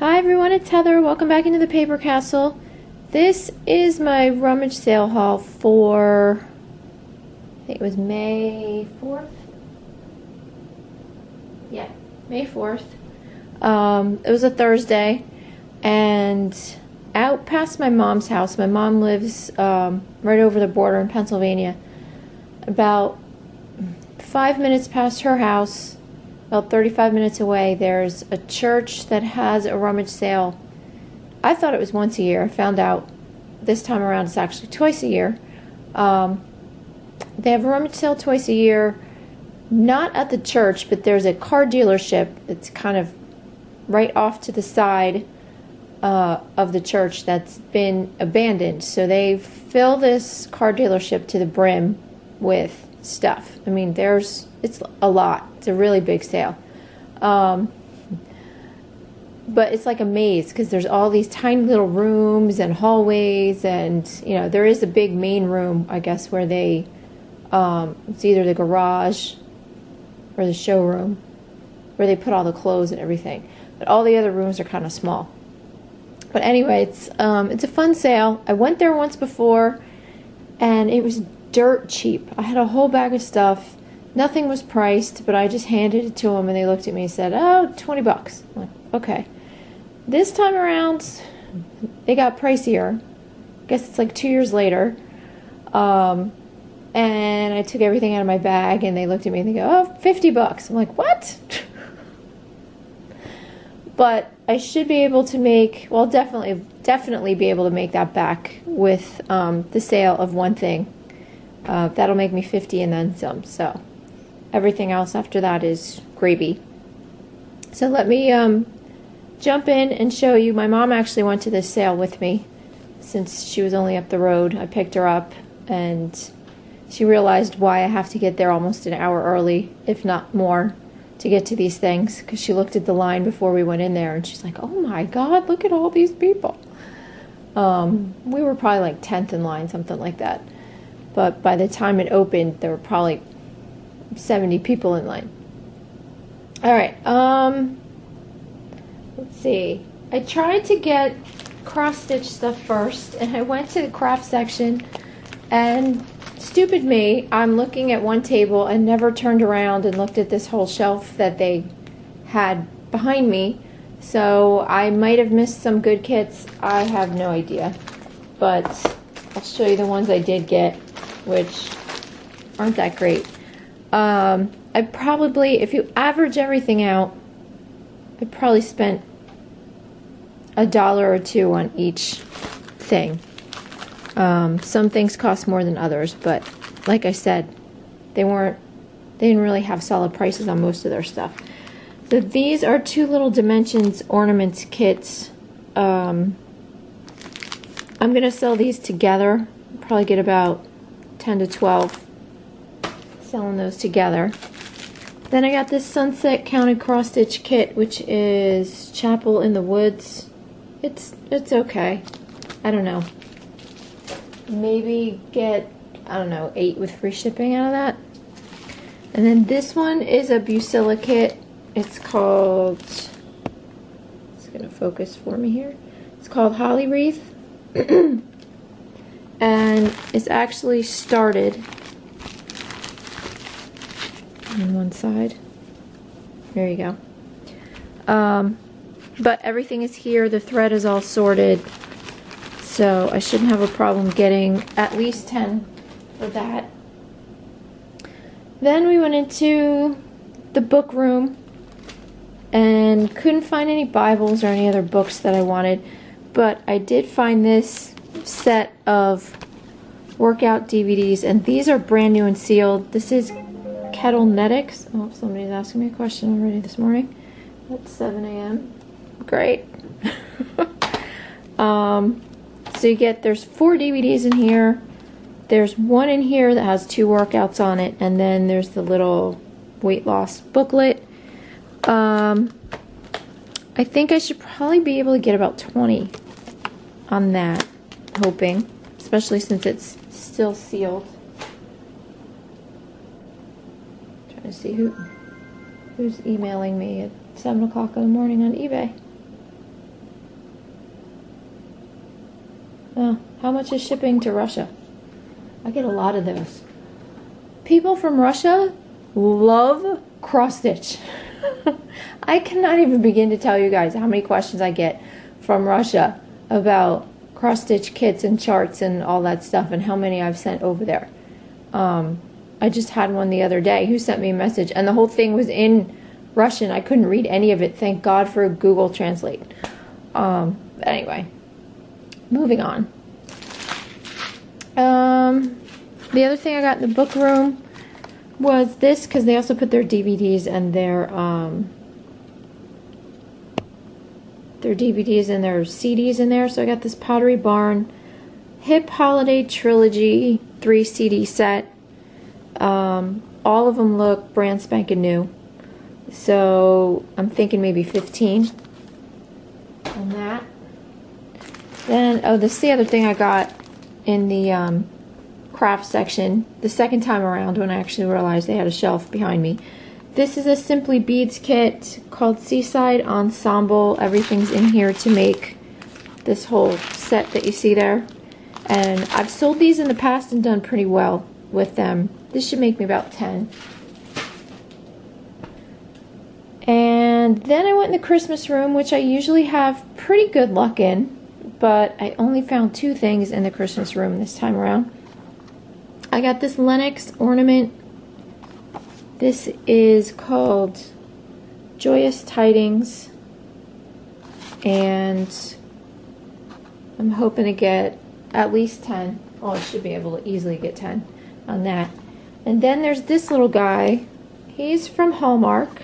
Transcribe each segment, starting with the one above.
Hi everyone, it's Heather. Welcome back into the Paper Castle. This is my Rummage sale haul for, I think it was May 4th? Yeah, May 4th. It was a Thursday, and out past my mom's house, my mom lives right over the border in Pennsylvania, about 5 minutes past her house, about 35 minutes away, there's a church that has a rummage sale. I thought it was once a year. I found out this time around it's actually twice a year. They have a rummage sale twice a year, not at the church, but there's a car dealership that's kind of right off to the side of the church that's been abandoned. So they fill this car dealership to the brim with stuff. I mean, it's a lot. It's a really big sale. But it's like a maze because there's all these tiny little rooms and hallways, and there is a big main room, I guess, where they it's either the garage or the showroom where they put all the clothes and everything. But all the other rooms are kind of small. But anyway, it's a fun sale. I went there once before and it was dirt cheap. I had a whole bag of stuff. Nothing was priced, but I just handed it to them and they looked at me and said, "Oh, $20." I'm like, okay. This time around, they got pricier. I guess it's like 2 years later. And I took everything out of my bag and they looked at me and they go, "Oh, $50." I'm like, what? But I should be able to make, well, definitely be able to make that back with the sale of one thing. That'll make me 50 and then some. So everything else after that is gravy. So let me jump in and show you. My mom actually went to this sale with me since she was only up the road. I picked her up and she realized why I have to get there almost an hour early, if not more, to get to these things, because she looked at the line before we went in there and she's like, "Oh my God, look at all these people." We were probably like 10th in line, something like that. But by the time it opened, there were probably 70 people in line. Alright, let's see. I tried to get cross-stitch stuff first, and I went to the craft section, and stupid me, I'm looking at one table and never turned around and looked at this whole shelf that they had behind me. So I might have missed some good kits. I have no idea. But I'll show you the ones I did get, which aren't that great. I probably, if you average everything out, I probably spent $1 or $2 on each thing. Some things cost more than others, but like I said, they didn't really have solid prices on most of their stuff. So these are 2 little dimensions ornaments kits. I'm gonna sell these together. Probably get about 10 to 12 selling those together. Then I got this Sunset Counted Cross Stitch kit, which is Chapel in the Woods. It's okay. I don't know. Maybe get, I don't know, 8 with free shipping out of that. And then this one is a Bucilla kit. It's called, it's gonna focus for me here. It's called Holly Wreath. And it's actually started on one side. There you go. But everything is here. The thread is all sorted. So I shouldn't have a problem getting at least 10 for that. Then we went into the book room and couldn't find any Bibles or any other books that I wanted. But I did find this set of workout DVDs, and these are brand new and sealed. This is Kettletics. Oh, somebody's asking me a question already this morning at 7 a.m. Great. So you get, there's 4 DVDs in here. There's one in here that has 2 workouts on it, and then there's the little weight loss booklet. I think I should probably be able to get about 20 on that, hoping, especially since it's still sealed. Trying to see who's emailing me at 7 o'clock in the morning on eBay. How much is shipping to Russia? I get a lot of those. People from Russia love cross stitch. I cannot even begin to tell you guys how many questions I get from Russia about cross stitch kits and charts and all that stuff, and how many I've sent over there. I just had one the other day who sent me a message, and the whole thing was in Russian. I couldn't read any of it. Thank God for Google Translate. Anyway, moving on. The other thing I got in the book room was this, because they also put their DVDs and their DVDs and their CDs in there. So I got this Pottery Barn Hip Holiday Trilogy 3 CD set. All of them look brand spanking new. So I'm thinking maybe 15 on that. Then, oh, this is the other thing I got in the craft section the second time around, when I actually realized they had a shelf behind me. This is a Simply Beads kit called Seaside Ensemble. Everything's in here to make this whole set that you see there. And I've sold these in the past and done pretty well with them. This should make me about 10. And then I went in the Christmas room, which I usually have pretty good luck in, but I only found 2 things in the Christmas room this time around. I got this Lennox ornament. This is called Joyous Tidings, and I'm hoping to get at least 10. Oh, I should be able to easily get 10 on that. And then there's this little guy. He's from Hallmark.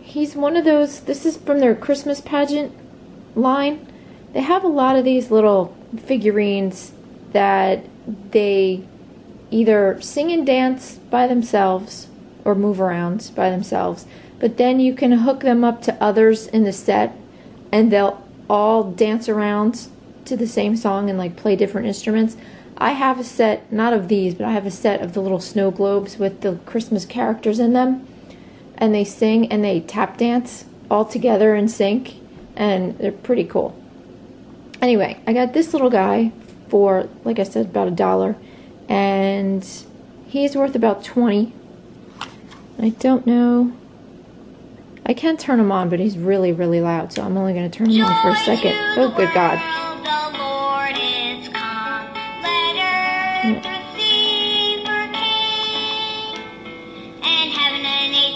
He's one of those, this is from their Christmas pageant line. They have a lot of these little figurines that they either sing and dance by themselves or move around by themselves, but then you can hook them up to others in the set and they'll all dance around to the same song and like play different instruments. I have a set, not of these, but I have a set of the little snow globes with the Christmas characters in them, and they sing and they tap dance all together in sync, and they're pretty cool. Anyway, I got this little guy for, like I said, about $1, and he's worth about 20. I don't know. I can turn him on, but he's really, really loud, so I'm only going to turn him on for a second. Oh, good God.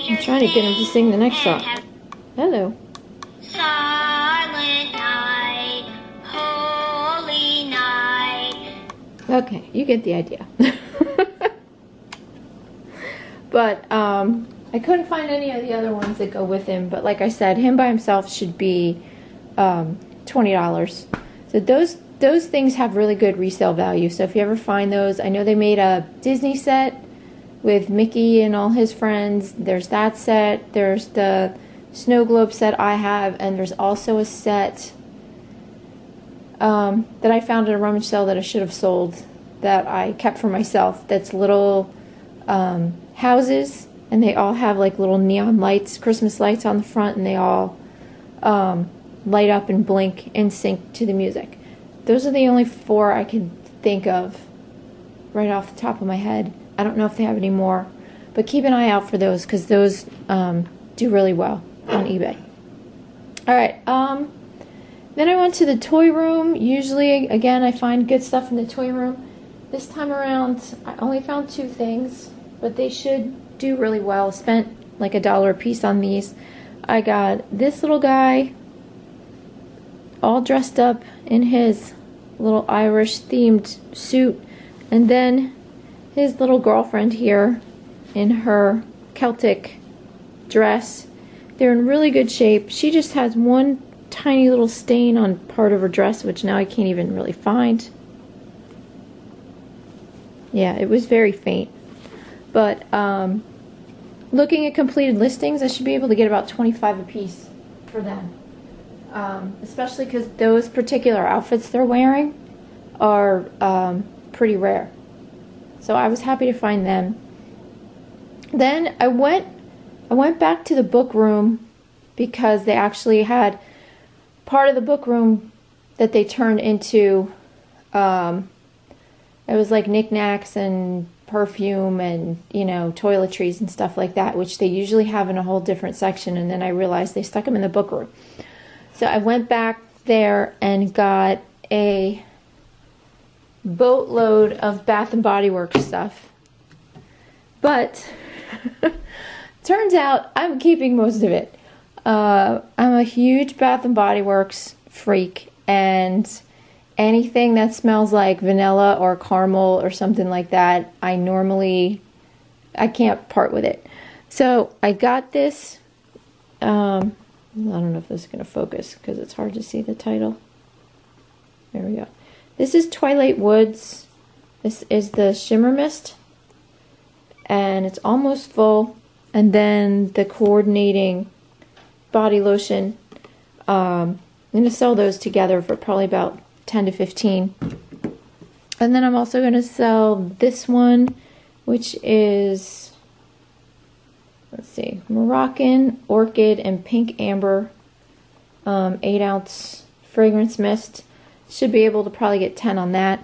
I'm trying to get him to sing the next song. Hello. Silent night, holy night. Okay, you get the idea. But I couldn't find any of the other ones that go with him. But like I said, him by himself should be $20. So those things have really good resale value. So if you ever find those, I know they made a Disney set with Mickey and all his friends. There's that set. There's the snow globe set I have, and there's also a set that I found at a rummage sale that I should have sold that I kept for myself. That's little houses, and they all have like little neon lights, Christmas lights on the front, and they all light up and blink in sync to the music. Those are the only 4 I can think of right off the top of my head. I don't know if they have any more, but keep an eye out for those, because those do really well on eBay. Alright, then I went to the toy room. Usually, again, I find good stuff in the toy room. This time around, I only found 2 things, but they should do really well. Spent like $1 a piece on these. I got this little guy all dressed up in his little Irish themed suit, and then his little girlfriend here in her Celtic dress. They're in really good shape. She just has one tiny little stain on part of her dress, which now I can't even really find. Yeah, it was very faint. But looking at completed listings, I should be able to get about 25 a piece for them. Especially because those particular outfits they're wearing are pretty rare. So I was happy to find them. Then I went back to the book room because they actually had part of the book room that they turned into, it was like knickknacks and perfume and, you know, toiletries and stuff like that, which they usually have in a whole different section. And then I realized they stuck them in the book room. So I went back there and got a boatload of Bath and Body Works stuff. But turns out I'm keeping most of it. I'm a huge Bath and Body Works freak, and anything that smells like vanilla or caramel or something like that, I can't part with it. So I got this, I don't know if this is going to focus because it's hard to see the title. There we go. This is Twilight Woods. This is the Shimmer Mist, and it's almost full. And then the coordinating body lotion. I'm going to sell those together for probably about 10 to 15. And then I'm also going to sell this one, which is, let's see, Moroccan, Orchid, and Pink Amber 8-ounce fragrance mist. Should be able to probably get 10 on that.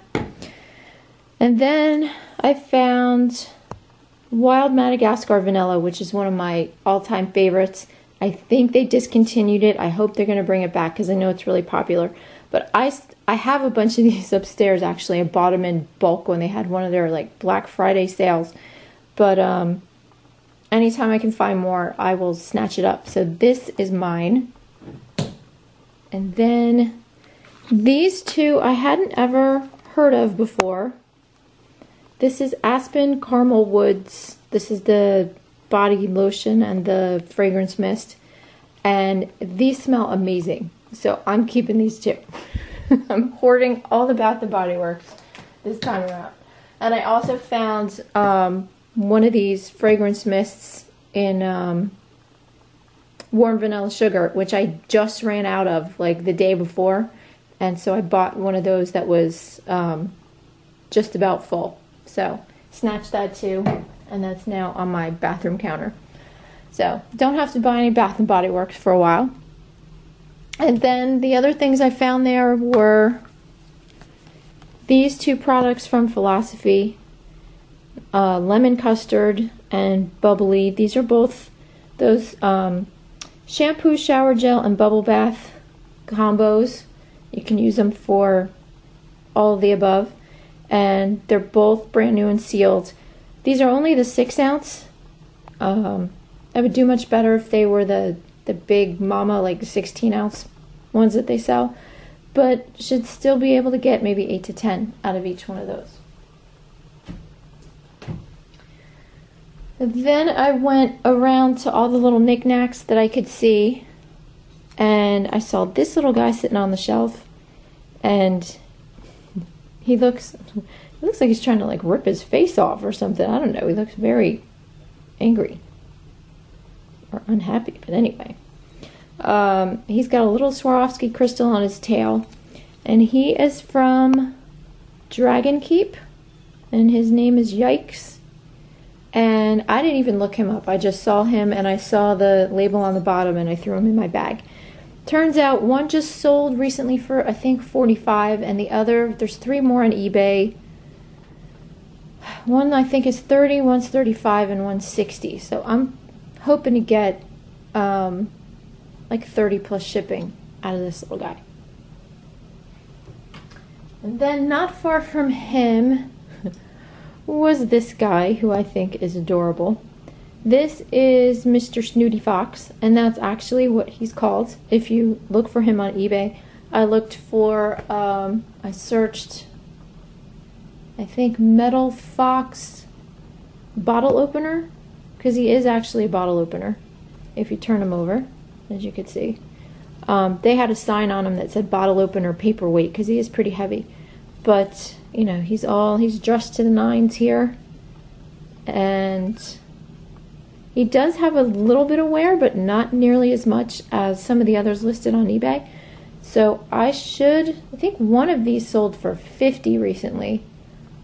And then I found Wild Madagascar Vanilla, which is one of my all-time favorites. I think they discontinued it. I hope they're going to bring it back because I know it's really popular. But I have a bunch of these upstairs, actually. I bought them in bulk when they had one of their like Black Friday sales. But anytime I can find more, I will snatch it up. So this is mine. And then these two I hadn't ever heard of before. This is Aspen Caramel Woods. This is the body lotion and the fragrance mist. And these smell amazing. So I'm keeping these two. I'm hoarding all the Bath & Body Works this time around. And I also found one of these fragrance mists in warm vanilla sugar, which I just ran out of like the day before. And so I bought one of those that was just about full. So snatched that too. And that's now on my bathroom counter. So don't have to buy any Bath & Body Works for a while. And then the other things I found there were these two products from Philosophy, Lemon Custard and Bubbly. These are both those shampoo, shower gel, and bubble bath combos. You can use them for all of the above. And they're both brand new and sealed. These are only the 6-ounce. I would do much better if they were the big mama, like 16-ounce ones that they sell. But should still be able to get maybe 8 to 10 out of each one of those. Then I went around to all the little knickknacks that I could see. And I saw this little guy sitting on the shelf. And he looks like he's trying to like rip his face off or something. I don't know. He looks very angry or unhappy. But anyway, he's got a little Swarovski crystal on his tail, and he is from Dragon Keep, and his name is Yikes. And I didn't even look him up. I just saw him, and I saw the label on the bottom, and I threw him in my bag. Turns out one just sold recently for, I think, $45, and the other, there's 3 more on eBay. One I think is $30, one's $35, and one's $60. So I'm hoping to get like 30 plus shipping out of this little guy. And then not far from him was this guy who I think is adorable. This is Mr. Snooty Fox, and that's actually what he's called. If you look for him on eBay, I looked for, I searched, I think, Metal Fox bottle opener, because he is actually a bottle opener. If you turn him over, as you could see, they had a sign on him that said bottle opener paperweight, because he is pretty heavy. But you know, he's dressed to the nines here, and he does have a little bit of wear, but not nearly as much as some of the others listed on eBay. So I think one of these sold for $50 recently,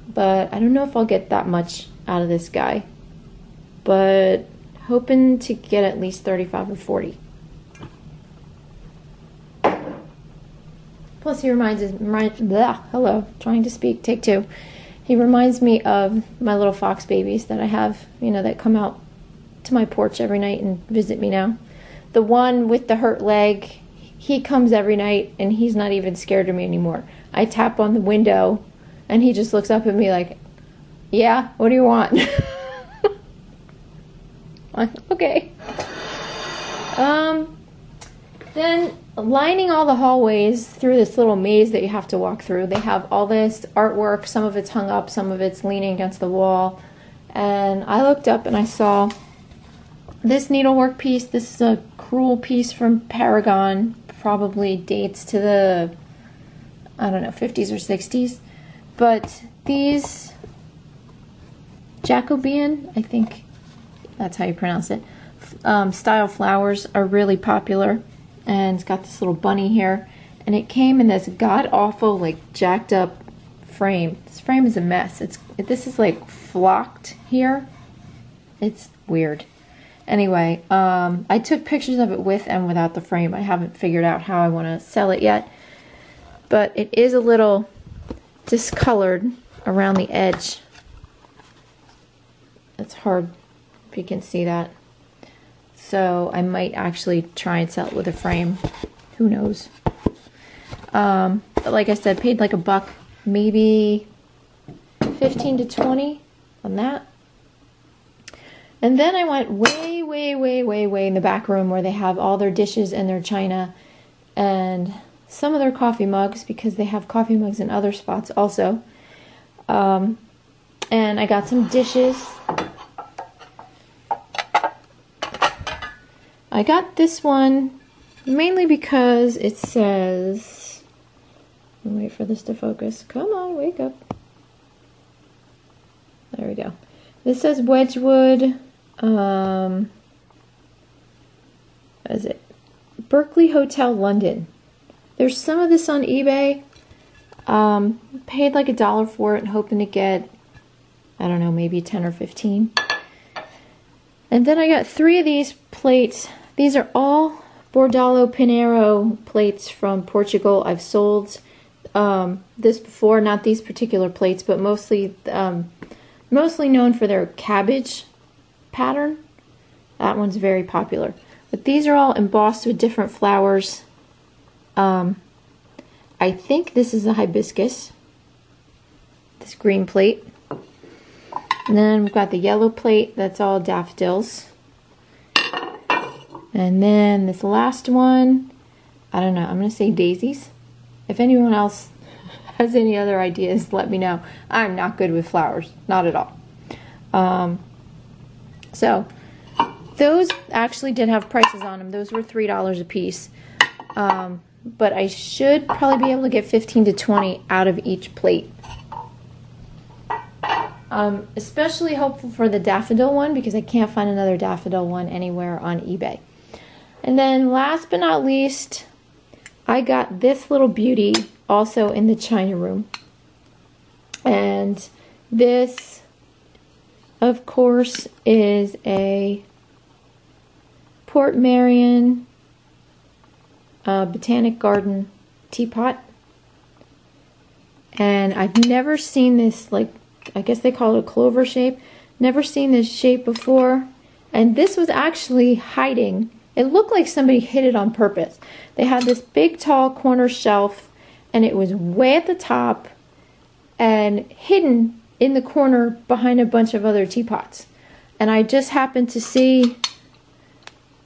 but I don't know if I'll get that much out of this guy. But hoping to get at least 35 or 40. Plus, he hello, trying to speak, take two. He reminds me of my little fox babies that I have, you know, that come out to my porch every night and visit me now. The one with the hurt leg, he comes every night and he's not even scared of me anymore. I tap on the window and he just looks up at me like, yeah, what do you want? I'm like, okay. Then lining all the hallways through this little maze that you have to walk through, they have all this artwork. Some of it's hung up, some of it's leaning against the wall. And I looked up and I saw this needlework piece. This is a crewel piece from Paragon. Probably dates to the, I don't know, 50s or 60s. But these Jacobean, I think that's how you pronounce it, style flowers are really popular. And it's got this little bunny here. And it came in this god-awful, like, jacked up frame. This frame is a mess. This is, like, flocked here. It's weird. Anyway, I took pictures of it with and without the frame. I haven't figured out how I want to sell it yet. But it is a little discolored around the edge. It's hard if you can see that. So I might actually try and sell it with a frame. Who knows? But like I said, paid like $1, maybe 15 to 20 on that. And then I went way in the back room where they have all their dishes and their china and some of their coffee mugs, because they have coffee mugs in other spots also. And I got some dishes. I got this one mainly because it says, wait for this to focus. Come on, wake up. There we go. This says Wedgwood, what is it? Berkeley Hotel, London. There's some of this on eBay. Paid like $1 for it, hoping to get, I don't know, maybe 10 or 15. And then I got 3 of these plates. These are all Bordalo Pinheiro plates from Portugal. I've sold this before, not these particular plates, but mostly known for their cabbage pattern. That one's very popular. But these are all embossed with different flowers. I think this is a hibiscus, this green plate. And then we've got the yellow plate, that's all daffodils. And then this last one, I don't know, I'm going to say daisies. If anyone else has any other ideas, let me know. I'm not good with flowers, not at all. So, those actually did have prices on them. Those were $3 a piece. But I should probably be able to get 15 to 20 out of each plate. Especially hopeful for the daffodil one, because I can't find another daffodil one anywhere on eBay. And then last but not least, I got this little beauty also in the china room. And this, of course, is a Port Marion Botanic Garden teapot. And I've never seen this, like, I guess they call it a clover shape. Never seen this shape before. And this was actually hiding. It looked like somebody hid it on purpose. They had this big tall corner shelf and it was way at the top and hidden in the corner behind a bunch of other teapots. And I just happened to see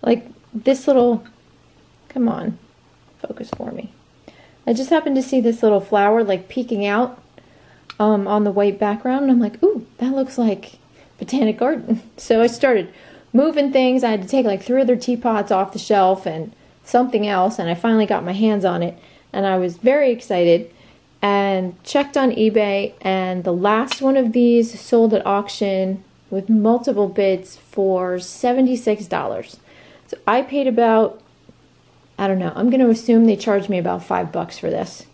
like this little, come on, focus for me. I just happened to see this little flower like peeking out on the white background, and I'm like, ooh, that looks like Botanic Garden. So I started moving things. I had to take like 3 other teapots off the shelf and something else, and I finally got my hands on it, and I was very excited and checked on eBay, and the last one of these sold at auction with multiple bids for $76. So I paid about, I don't know, I'm going to assume they charged me about $5 for this.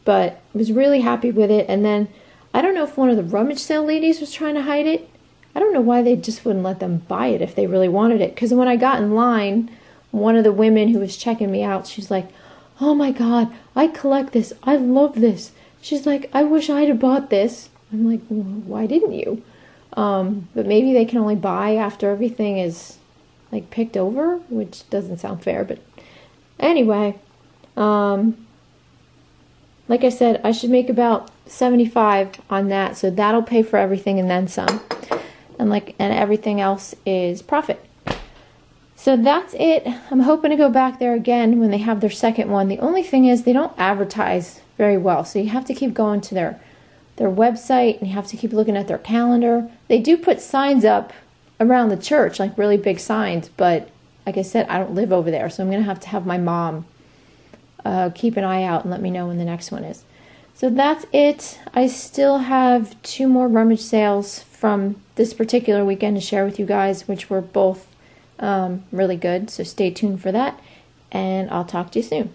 But I was really happy with it. And then I don't know if one of the rummage sale ladies was trying to hide it. I don't know why they just wouldn't let them buy it if they really wanted it. Because when I got in line, one of the women who was checking me out, she's like, "Oh my God, I collect this. I love this." She's like, "I wish I'd have bought this." I'm like, well, "Why didn't you?" But maybe they can only buy after everything is like picked over, which doesn't sound fair. But anyway, like I said, I should make about 75 on that, so that'll pay for everything and then some. And everything else is profit. So that's it. I'm hoping to go back there again when they have their second one. The only thing is they don't advertise very well, so you have to keep going to their website and you have to keep looking at their calendar. They do put signs up around the church, like really big signs, but like I said, I don't live over there, so I'm going to have my mom keep an eye out and let me know when the next one is. So that's it. I still have 2 more rummage sales from this particular weekend to share with you guys, which were both really good, so stay tuned for that, and I'll talk to you soon.